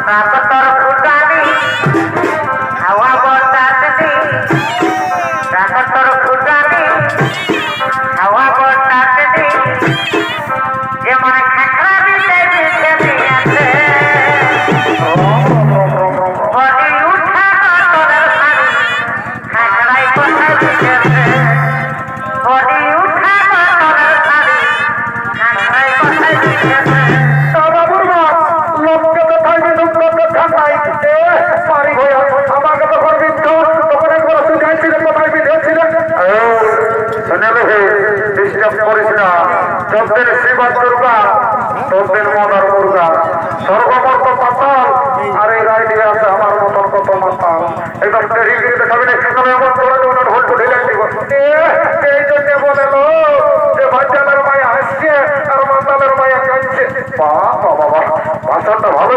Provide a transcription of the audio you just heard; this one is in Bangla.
ডাকতর ফুটানি হাওয়া বতাসনি ডাকতর ফুটানি হাওয়া বতাসনি যেমন খাখরা দিতে দিতে দিয়েছে বডি উঠা তোর শাড়ি খাখরাই কোথায় দিতেছে বডি উঠা তোর শাড়ি খাখরাই কোথায় দিতেছে তোদের শিবা দুর্গা তোদের মদার মুর্গা সর্বমর্ত পাতাল আর এই রায় দিয়ে আছে আমার মতন কত মাতাল একদম দেখাবি না সেখানে এমন করে ঢোল ঢুলে দিব এই জন্য বলে যে বাচ্চাদের মায়া হাসছে আর মাতালের মায়া কাঁদছে বাবা বাবা ভাষণটা ভালো